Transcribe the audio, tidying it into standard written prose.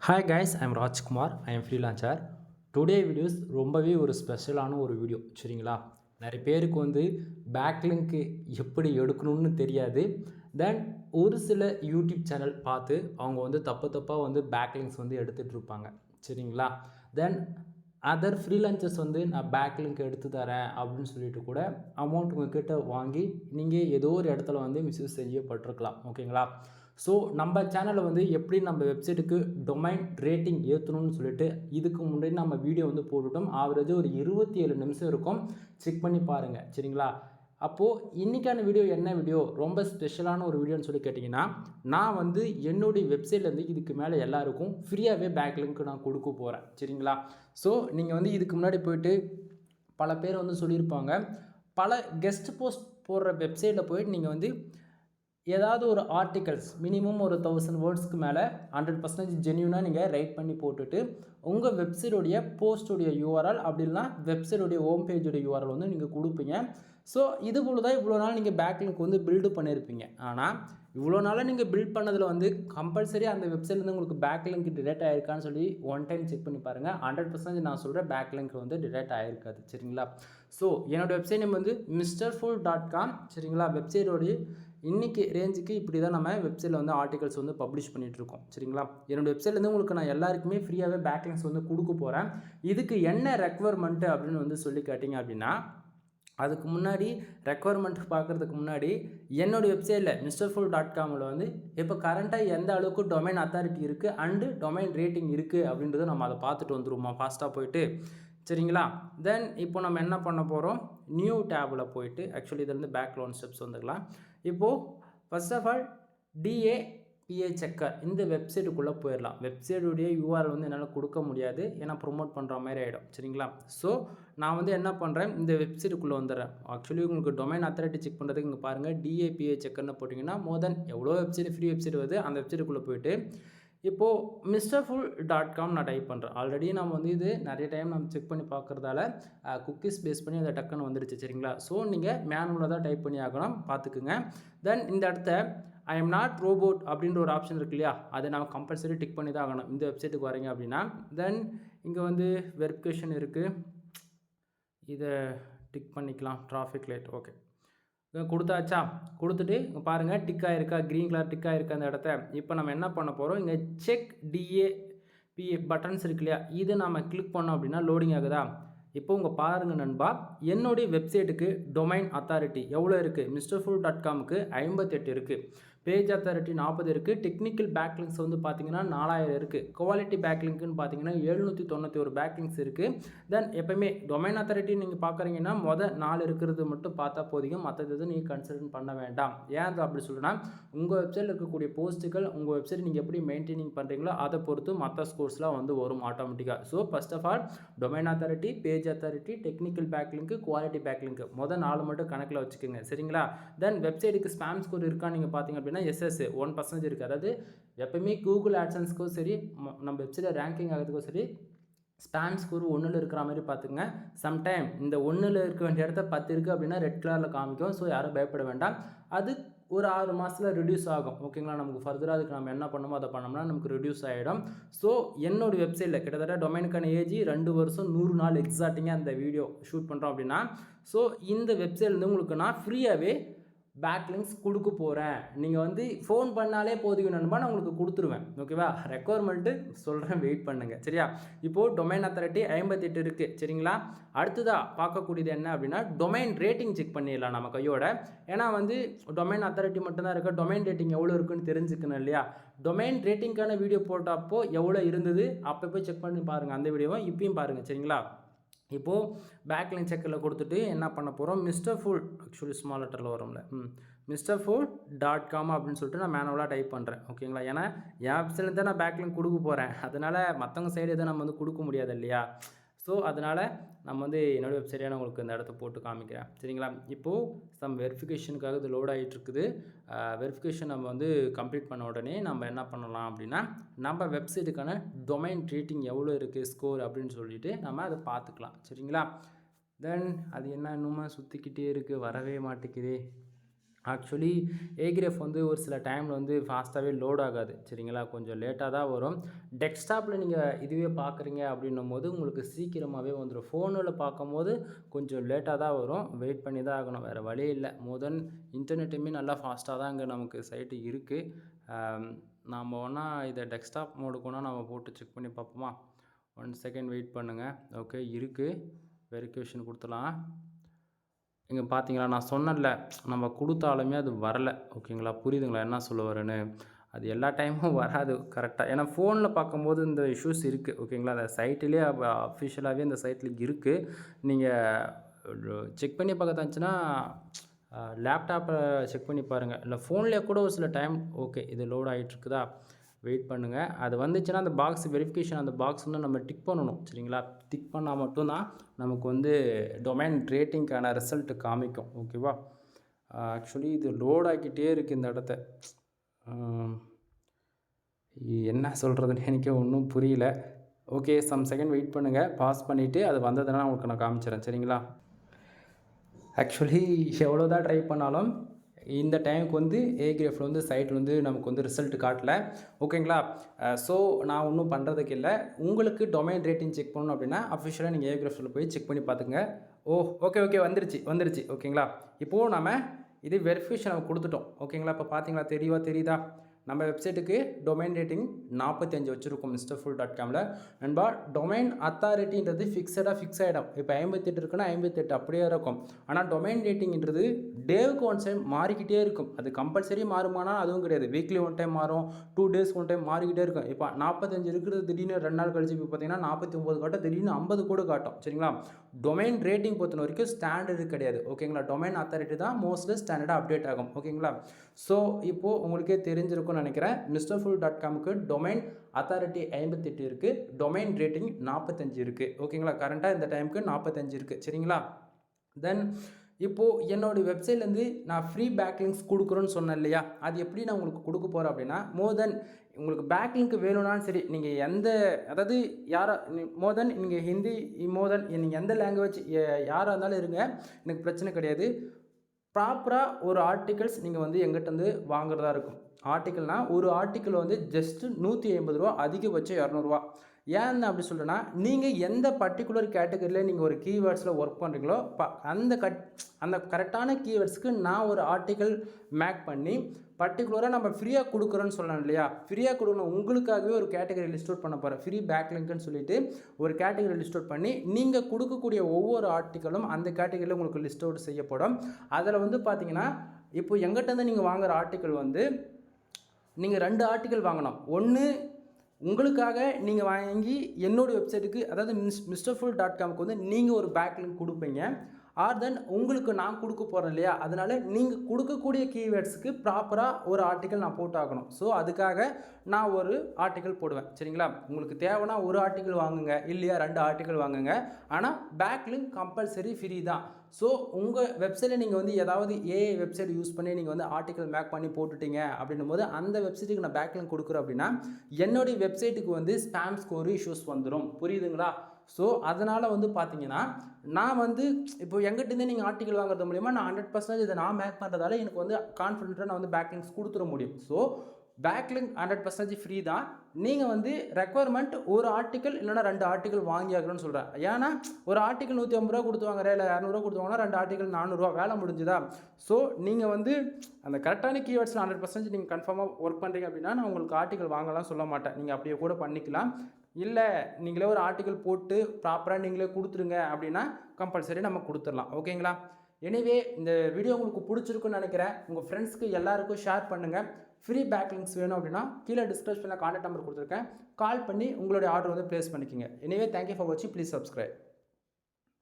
Hi guys, I'm Rajkumar. I am freelancer. Today videos ரொம்பவே ஒரு ஸ்பெஷலான ஒரு வீடியோ. சரிங்களா? நிறைய பேருக்கு பேக்லிங்க்கு எப்படி எடுக்கணும்னு தெரியாது. தென் ஒரு சில யூடியூப் சேனல் பார்த்து அவங்க தப்பாக பேக்லிங்ஸ் எடுத்துகிட்டு இருப்பாங்க. சரிங்களா? தென் அதர் ஃப்ரீலான்சர்ஸ் நான் பேக்லிங்க் எடுத்து தரேன் அப்படின்னு சொல்லிட்டு கூட அமௌண்ட் உங்கள்கிட்ட வாங்கி நீங்கள் ஏதோ ஒரு இடத்துல மிஸ்யூஸ் செய்யப்பட்டிருக்கலாம். ஓகேங்களா? ஸோ நம்ம சேனலை எப்படி நம்ம வெப்சைட்டுக்கு டொமைன் ரேட்டிங் ஏற்றணும்னு சொல்லிட்டு இதுக்கு முன்னாடி நம்ம வீடியோ போட்டுவிட்டோம். ஆவரேஜ் ஒரு 27 நிமிஷம் இருக்கும். செக் பண்ணி பாருங்கள். சரிங்களா? அப்போது இன்றைக்கான வீடியோ என்ன வீடியோ, ரொம்ப ஸ்பெஷலான ஒரு வீடியோன்னு சொல்லி கேட்டிங்கன்னா, நான் என்னுடைய வெப்சைட்லேருந்து இதுக்கு மேலே எல்லாருக்கும் ஃப்ரீயாகவே பேக்லிங்க் நான் கொடுக்க போகிறேன். சரிங்களா? ஸோ நீங்கள் இதுக்கு முன்னாடி போய்ட்டு பல பேர் சொல்லியிருப்பாங்க, பல கெஸ்ட் போஸ்ட் போடுற வெப்சைட்டில் போய்ட்டு நீங்கள் ஏதாவது ஒரு ஆர்டிகல்ஸ் மினிமம் ஒரு 1000 வேர்ட்ஸ்க்கு மேலே 100% ஜென்யூனாக நீங்கள் ரைட் பண்ணி போட்டுட்டு உங்கள் வெப்சைட்டுடைய போஸ்ட்டுடைய யூஆர்எல் அப்படி இல்லைனா வெப்சைட்டுடைய ஹோம் பேஜுடைய யூஆர்எல் நீங்கள் கொடுப்பீங்க. ஸோ இது போல தான் இவ்வளோ நாள் நீங்கள் பேக்லிங்க் பில்டு பண்ணியிருப்பீங்க. ஆனால் இவ்வளோ நாளாக நீங்கள் பில்ட் பண்ணதில் கம்பல்சரி அந்த வெப்சைட்லேருந்து உங்களுக்கு பேக்லிங்க் டிடெக்ட் ஆகிருக்கான்னு சொல்லி ஒன் டைம் செக் பண்ணி பாருங்கள். 100% நான் சொல்கிறேன் பேக்லிங்க் டிடெக்ட் ஆகிருக்காது. சரிங்களா? ஸோ என்னோடய வெப்சைட் நேம் mrfull.com. சரிங்களா? வெப்சைட்டோடைய இன்றைக்கி ரேஞ்சுக்கு இப்படி தான் நம்ம வெப்சைட்டில் ஆர்டிகல்ஸ் பப்ளிஷ் பண்ணிகிட்ருக்கோம். சரிங்களா? என்னோடய வெப்சைட்லேருந்து உங்களுக்கு நான் எல்லாருக்குமே ஃப்ரீயாகவே பேக்லிங்ஸ் கொடுக்க போகிறேன். இதுக்கு என்ன ரெக்குவயர்மெண்ட்டு அப்படின்னு சொல்லி கேட்டிங்க அப்படின்னா, அதுக்கு முன்னாடி ரெக்குவயர்மெண்ட் பார்க்குறதுக்கு முன்னாடி என்னோடய வெப்சைட்டில் mrfull.comல இப்போ கரண்ட்டாக எந்த அளவுக்கு டொமைன் அத்தாரிட்டி இருக்குது அண்டு டொமைன் ரேட்டிங் இருக்குது அப்படின்றத நம்ம அதை பார்த்துட்டு வந்துடுவோமா ஃபாஸ்ட்டாக போயிட்டு. சரிங்களா? தென் இப்போ நம்ம என்ன பண்ண போகிறோம், நியூ டேபில் போயிட்டு ஆக்சுவலி இதிலேருந்து பேக் லோன் ஸ்டெப்ஸ் வந்துக்கலாம். இப்போது first of all DAPA checker இந்த வெப்சைட்டுக்குள்ளே போயிடலாம். வெப்சைட்டுடைய யூஆர்எல் என்னால் கொடுக்க முடியாது, ஏன்னா ப்ரொமோட் பண்ணுற மாதிரி ஆகிடும். சரிங்களா? ஸோ நான் என்ன பண்ணுறேன், இந்த வெப்சைட்டுக்குள்ளே வந்துடுறேன். ஆக்சுவலி உங்களுக்கு டொமைன் அத்தாரிட்டி செக் பண்ணுறதுக்கு இங்கே பாருங்கள், DAPA செக்கர்னு போட்டிங்கன்னா மோர் தென் எவ்வளோ வெப்சைட் ஃப்ரீ வெப்சைட் வருது. அந்த வெப்சைட்டுக்குள்ளே போயிட்டு இப்போது mrfull.com நான் டைப் பண்ணுறேன். ஆல்ரெடி நம்ம இது நிறைய டைம் நம்ம செக் பண்ணி பார்க்குறதால குக்கீஸ் பேஸ் பண்ணி அதை டக்குன்னு வந்துடுச்சு. சரிங்களா? ஸோ நீங்கள் மேனுவலாக தான் டைப் பண்ணி ஆகணும், பார்த்துக்குங்க. தென் இந்த இடத்த ஐ எம் நாட் ரோபோட் அப்படின்ற ஒரு ஆப்ஷன் இருக்கு இல்லையா, அதை நம்ம கம்பல்சரி டிக் பண்ணி தான் ஆகணும் இந்த வெப்சைட்டுக்கு வரீங்க அப்படின்னா. தென் இங்கே வெரிஃபிகேஷன் இருக்குது, இதை டிக் பண்ணிக்கலாம். டிராஃபிக் லைட் ஓகே கொடுத்தாச்சா, கொடுத்துட்டு இங்கே பாருங்கள் டிக் ஆகிருக்கா, க்ரீன் கலர் டிக் ஆகிருக்கா அந்த இடத்த. இப்போ நம்ம என்ன பண்ண போகிறோம், இங்கே செக் DAPA பட்டன்ஸ் இருக்கு இல்லையா, இதை நம்ம கிளிக் பண்ணோம் அப்படின்னா லோடிங் ஆகுதா. இப்போ உங்கள் பாருங்கள் நண்பா, என்னுடைய வெப்சைட்டுக்கு டொமைன் அத்தாரிட்டி எவ்வளோ இருக்குது, mrfull.comக்கு 58 இருக்குது, பேஜ் அத்தாரிட்டி 40 இருக்குது, டெக்னிக்கல் பேக்லிங்க்ஸ் பார்த்தீங்கன்னா 4000 இருக்குது, குவாலிட்டி பேக்லிங்க்னு பார்த்தீங்கன்னா 791 பேக்லிங்க்ஸ் இருக்குது. தென் எப்போயுமே டொமைன் அத்தாரிட்டி நீங்கள் பார்க்குறீங்கன்னா மொதல் 4 இருக்கிறது மட்டும் பார்த்தா போதிக்கும், மற்றது எதுவும் நீங்கள் கன்சிடர் பண்ண வேண்டாம். ஏன் அப்படி சொல்லுன்னா, உங்கள் வெப்சைட்டில் இருக்கக்கூடிய போஸ்ட்டுகள் உங்கள் வெப்சைட் நீங்கள் எப்படி மெயின்டைனிங் பண்ணுறீங்களோ அதை பொறுத்து மற்ற ஸ்கோர்ஸ்லாம் வரும் ஆட்டோமேட்டிக்காக. So first of all domain authority, page authority, technical backlink, quality backlink மொதல் 4 மட்டும் கணக்கில் வச்சுக்கோங்க. சரிங்களா? தென் வெப்சைட்டுக்கு ஸ்பாம் ஸ்கோர் இருக்கான்னு நீங்கள் பார்த்தீங்க அப்படின்னா எஸ்எஸ் 1% இருக்குது. அதாவது எப்பவுமே கூகுள் ஆட்சன்ஸ்க்கும் சரி, நம்ம வெப்சைட்டில் ரேங்கிங் ஆகிறதுக்கும் சரி, ஸ்பாம் ஸ்கோர் 1ல் இருக்கிற மாதிரி பார்த்துங்க. சம்டைம் இந்த 1ல் இருக்க வேண்டிய இடத்த 10 இருக்குது அப்படின்னா ரெட் கலரில் காமிக்கும். ஸோ யாரும் பயப்பட வேண்டாம். அது ஒரு 6 மாதத்தில் ரெடியூஸ் ஆகும். ஓகேங்களா? நமக்கு ஃபர்தராக அதுக்கு நம்ம என்ன பண்ணணுமோ அதை பண்ணோம்னா நமக்கு ரெடியூஸ் ஆகிடும். ஸோ என்னோடய வெப்சைட்டில் கிட்டத்தட்ட டொமைனுக்கான ஏஜ் 2 வருஷம் 100 நாள் எக்ஸாக்டிங்காக அந்த வீடியோ ஷூட் பண்ணுறோம் அப்படின்னா, ஸோ இந்த வெப்சைட்லேருந்து உங்களுக்கு நான் ஃப்ரீயாகவே பேக்லிங்க்ஸ் கொடுக்க போகிறேன். நீங்கள் ஃபோன் பண்ணாலே போதும் நண்பா, நான் உங்களுக்கு கொடுத்துருவேன். ஓகேவா? ரெக்குவயர்மெண்ட்டு சொல்கிறேன், வெயிட் பண்ணுங்கள். சரியா? இப்போது டொமைன் அத்தாரிட்டி 58 இருக்குது. சரிங்களா? அடுத்ததாக பார்க்கக்கூடியது என்ன அப்படின்னா, டொமைன் ரேட்டிங் செக் பண்ணிடலாம் நம்ம கையோட. ஏன்னா டொமைன் அத்தாரிட்டி மட்டும்தான் இருக்குது, டொமைன் ரேட்டிங் எவ்வளோ இருக்குன்னு தெரிஞ்சுக்கணும் இல்லையா. டொமைன் ரேட்டிங்கான வீடியோ போட்டப்போ எவ்வளோ இருந்தது அப்போ போய் செக் பண்ணி பாருங்கள், அந்த வீடியோவை இப்பயும் பாருங்கள். சரிங்களா? இப்போது பேக்லிங்க் செக்கில் கொடுத்துட்டு என்ன பண்ண போகிறோம், mrfull ஆக்சுவலி ஸ்மால் லெட்டரில் வரும்ல, mrfull.com அப்படின்னு சொல்லிட்டு நான் மேனுவலாக டைப் பண்ணுறேன். ஓகேங்களா? ஏன்னா என் வெப்சைட்டில் தான் நான் பேக்லிங்க் கொடுக்க போகிறேன், அதனால் மற்றவங்க சைடு எதுவும் நம்ம கொடுக்க முடியாது இல்லையா. ஸோ அதனால் நம்ம என்னோடய வெப்சைட்டே நான் உங்களுக்கு இந்த இடத்த போட்டு காமிக்கிறேன். சரிங்களா? இப்போது சம் வெரிஃபிகேஷனுக்காக இது லோட் ஆகிட்டுருக்குது. வெரிஃபிகேஷன் நம்ம கம்ப்ளீட் பண்ண உடனே நம்ம என்ன பண்ணலாம் அப்படின்னா, நம்ம வெப்சைட்டுக்கான டொமைன் ரேட்டிங் எவ்வளோ இருக்குது ஸ்கோர் அப்படின்னு சொல்லிட்டு நம்ம அதை பார்த்துக்கலாம். சரிங்களா? தென் அது என்ன இன்னுமே சுற்றிக்கிட்டே இருக்குது, வரவே மாட்டேங்குதே. ஆக்சுவலி ஏகிரேஃப் வந்து ஒரு சில டைமில் வந்து ஃபாஸ்ட்டாகவே லோட் ஆகாது சரிங்களா, கொஞ்சம் லேட்டாக தான் வரும். டெஸ்க்டாப்பில் நீங்கள் இதுவே பார்க்குறீங்க அப்படின்னும் போது உங்களுக்கு சீக்கிரமாகவே வந்துடும். ஃபோனில் பார்க்கும்போது கொஞ்சம் லேட்டாக தான் வரும், வெயிட் பண்ணி தான் ஆகணும், வேறு வழி இல்லை. இன்டர்நெட்டுமே நல்லா ஃபாஸ்ட்டாக தான் இங்கே நமக்கு சைட்டு இருக்குது. நாம் வேணா இதை டெஸ்க்டாப் மோடுக்கு வேணால் நம்ம போட்டு செக் பண்ணி பார்ப்போமா? 1 செகண்ட் வெயிட் பண்ணுங்கள். ஓகே இருக்குது, வெரிஃபிகேஷன் கொடுத்துலாம். இங்கே பார்த்தீங்களா, நான் சொன்னேன்ல நம்ம கொடுத்தாலுமே அது வரலை. ஓகேங்களா, புரியுதுங்களா என்ன சொல்ல வரேன்னு? அது எல்லா டைமும் வராது கரெக்டாக. ஏன்னா ஃபோனில் பார்க்கும்போது இந்த இஷ்யூஸ் இருக்குது. ஓகேங்களா, அந்த சைட்டிலே அஃபிஷியலாகவே இந்த சைட்டில் இருக்குது. நீங்கள் செக் பண்ணி பார்க்கத்தாச்சுன்னா லேப்டாப்பில் செக் பண்ணி பாருங்கள், இல்லை ஃபோன்லேயே கூட ஒரு சில டைம் ஓகே இது லோட் ஆகிட்டுருக்குதா, வெயிட் பண்ணுங்கள். அது வந்துச்சுன்னா அந்த பாக்ஸ் வெரிஃபிகேஷன், அந்த பாக்ஸ் வந்து நம்ம டிக் பண்ணணும் சரிங்களா. டிக் பண்ணால் மட்டும்தான் நமக்கு வந்து டொமைன் ரேட்டிங்க்கான ரிசல்ட் காமிக்கும். ஓகேவா, ஆக்சுவலி இது லோட் ஆகிக்கிட்டே இருக்குது இந்த இடத்த. என்ன சொல்கிறதுன்னு எனக்கே ஒன்றும் புரியல. ஓகே, சம் செகண்ட் வெயிட் பண்ணுங்கள், பாஸ் பண்ணிவிட்டு அது வந்ததுன்னா உங்களுக்கு நான் காமிச்சிடறேன் சரிங்களா. ஆக்சுவலி எவ்வளோ தான் ட்ரை பண்ணாலும் இந்த டைமுக்கு வந்து ஏகிரேஃபில் வந்து சைட்டில் வந்து நமக்கு வந்து ரிசல்ட் காட்டல. ஓகேங்களா, ஸோ நான் ஒன்றும் பண்ணுறதுக்கு இல்லை. உங்களுக்கு டொமைன் ரேட்டிங் செக் பண்ணணும் அப்படின்னா அஃபிஷியலாக நீங்கள் ஏகிரேஃபில் போய் செக் பண்ணி பார்த்துங்க. ஓகே வந்துருச்சு. ஓகேங்களா, இப்போது நம்ம இது வெரிஃபிகேஷன் நம்ம கொடுத்துட்டோம். ஓகேங்களா, இப்போ பார்த்தீங்களா, தெரியுதா, நம்ம வெப்சைட்டுக்கு டொமைன் ரேட்டிங் 45 வச்சுருக்கோம் mrfull.comல. நண்பா, டொமைன் அத்தாரிட்டின்றது ஃபிக்ஸ் ஆகிடும். இப்போ 58 இருக்குன்னா 58 அப்படியே இருக்கும். ஆனால் டொமைன் ரேட்டிங்கிறது டேவுக்கு ஒன் டைம் மாறிக்கிட்டே இருக்கும். அது கம்பல்சரி மாறுமானா அதுவும் கிடையாது. வீக்லி ஒன் டைம் மாறும், 2 days ஒன் டைம் மாறிக்கிட்டே இருக்கும். இப்போ 45 இருக்கிறது திடீர்னு 2 நாள் கழிச்சு இப்போ பார்த்தீங்கன்னா 49 காட்டும், திடீர்னு 50 கூட காட்டும் சரிங்களா. டொமைன் ரேட்டிங் பொறுத்த வரைக்கும் ஸ்டாண்டர்டு கிடையாது. ஓகேங்களா, டொமைன் அத்தாரிட்டி தான் மோஸ்ட்லி ஸ்டாண்டர்டாக அப்டேட் ஆகும். ஓகேங்களா, ஸோ இப்போது உங்களுக்கே தெரிஞ்சிருக்கும் நினைக்கிறேன். mrfull.comக்கு டொமைன் அத்தாரிட்டி 58 இருக்குது, டொமைன் ரேட்டிங் 45 இருக்குது. ஓகேங்களா, கரண்ட்டாக இந்த டைமுக்கு 45 இருக்குது சரிங்களா. தென் இப்போது என்னோடய வெப்சைட்லேருந்து நான் ஃப்ரீ பேக்லிங்ஸ் கொடுக்குறோன்னு சொன்னேன் இல்லையா, அது எப்படி நான் உங்களுக்கு கொடுக்க போகிறேன் அப்படின்னா, உங்களுக்கு பேக்லிங்க் வேணும்னாலும் சரி, நீங்கள் நீங்கள் ஹிந்தி நீங்கள் எந்த லாங்குவேஜ் யாராக இருந்தாலும் இருங்க, எனக்கு பிரச்சனை கிடையாது. ப்ராப்பராக ஒரு ஆர்டிகல்ஸ் நீங்கள் வந்து எங்கிட்ட வந்து வாங்குறதா இருக்கும். ஆர்டிக்கல்னால் ஒரு ஆர்டிக்கல் வந்து ஜஸ்ட்டு 150 ரூபா, அதிகபட்சம் 200 ரூபா. ஏன் அப்படி சொல்கிறேன்னா, நீங்கள் எந்த பர்டிகுலர் கேட்டகரியில் நீங்கள் ஒரு கீவேர்ட்ஸில் ஒர்க் பண்ணுறீங்களோ அந்த கரெக்டான கீவேர்ட்ஸ்க்கு நான் ஒரு ஆர்டிக்கல் மேக் பண்ணி பர்டிகுலராக நம்ம ஃப்ரீயாக கொடுக்குறோன்னு சொல்லலாம் இல்லையா. ஃப்ரீயாக கொடுக்கணும், உங்களுக்காகவே ஒரு கேட்டகரி லிஸ்ட் அவுட் பண்ண போகிறேன். ஃப்ரீ பேக்லிங்க்னு சொல்லிட்டு ஒரு கேட்டகரி லிஸ்ட் அவுட் பண்ணி நீங்கள் கொடுக்கக்கூடிய ஒவ்வொரு ஆர்டிக்கலும் அந்த கேட்டகரியில் உங்களுக்கு லிஸ்ட் அவுட் செய்யப்படும். அதில் வந்து பார்த்தீங்கன்னா, இப்போ எங்கிட்டேருந்து நீங்கள் வாங்குகிற ஆர்டிக்கல் வந்து நீங்கள் 2 ஆர்டிக்கல் வாங்கணும். ஒன்று உங்களுக்காக நீங்கள் வாங்கி என்னோடய வெப்சைட்டுக்கு, அதாவது mrfull.comக்கு வந்து நீங்கள் ஒரு பேக்லிங்க் கொடுப்பீங்க. தென் உங்களுக்கு நான் கொடுக்க போகிறேன் இல்லையா, அதனால் நீங்கள் கொடுக்கக்கூடிய கீவேர்ட்ஸுக்கு ப்ராப்பராக ஒரு ஆர்டிக்கல் நான் போட்டாகணும். ஸோ அதுக்காக நான் ஒரு ஆர்டிக்கல் போடுவேன் சரிங்களா. உங்களுக்கு தேவைன்னா ஒரு ஆர்டிக்கல் வாங்குங்க, இல்லையா 2 ஆர்டிக்கல் வாங்குங்க. ஆனால் பேக்லிங்க் கம்பல்சரி ஃப்ரீ தான். ஸோ உங்கள் வெப்சைட்டில் நீங்கள் வந்து ஏதாவது ஏஐ வெப்சைட் யூஸ் பண்ணி நீங்கள் வந்து ஆர்டிக்கல் மேக் பண்ணி போட்டுட்டீங்க அப்படின்னும் போது அந்த வெப்சைட்டுக்கு நான் பேக்லிங்க் கொடுக்குறேன் அப்படின்னா என்னுடைய வெப்சைட்டுக்கு வந்து ஸ்பேம் ஸ்கோர் இஷ்யூஸ் வந்துடும். புரியுதுங்களா. ஸோ அதனால் வந்து பார்த்தீங்கன்னா, நான் வந்து இப்போ எங்கிட்டேருந்து நீங்கள் ஆர்டிக்கல் வாங்குறது மூலிமா நான் 100% இதை நான் மேக் பண்ணுறதால எனக்கு வந்து கான்ஃபிடென்ட்டாக நான் வந்து பேக்லிங்க்ஸ் கொடுத்துட முடியும். ஸோ பேக்லிங்க் 100% ஃப்ரீ தான். நீங்கள் வந்து ரெக்குவயர்மெண்ட் ஒரு ஆர்டிக்கல் இல்லைனா 2 ஆர்டிக்கல் வாங்கி ஆகணும்னு சொல்கிறேன். ஏன்னா ஒரு ஆர்டிக்கல் 150 ரூபா கொடுத்து வாங்குறேன், இல்லை 200 கொடுத்து வாங்கினா 2 ஆர்டிக்கல் 400 ரூபா, வேலை முடிஞ்சுதா. ஸோ நீங்கள் வந்து அந்த கரெக்டான கீவேர்ட்ஸில் 100% நீங்கள் கன்ஃபார்மாக ஒர்க் பண்ணுறீங்க அப்படின்னா நான் உங்களுக்கு ஆர்டிக்கல் வாங்கலாம் சொல்ல மாட்டேன். நீங்கள் அப்படியே கூட பண்ணிக்கலாம். இல்லை நீங்களே ஒரு ஆர்டிக்கல் போட்டு ப்ராப்பராக நீங்களே கொடுத்துருங்க அப்படின்னா கம்பல்சரி நம்ம கொடுத்துடலாம். ஓகேங்களா. எனிவே இந்த வீடியோ உங்களுக்கு பிடிச்சிருக்குன்னு நினைக்கிறேன். உங்கள் ஃப்ரெண்ட்ஸ்க்கு எல்லாருக்கும் ஷேர் பண்ணுங்கள். ஃப்ரீ பேக்லிங்க்ஸ் வேணும் அப்படின்னா கீழே டிஸ்கிரிப்ஷனில் கான்டாக்ட் நம்பர் கொடுத்துருக்கேன், கால் பண்ணி உங்களுடைய ஆர்டர் வந்து ப்ளேஸ் பண்ணிக்கோங்க. எனிவே தேங்க்யூ ஃபார் வாட்சிங், ப்ளீஸ் சப்ஸ்கிரைப்.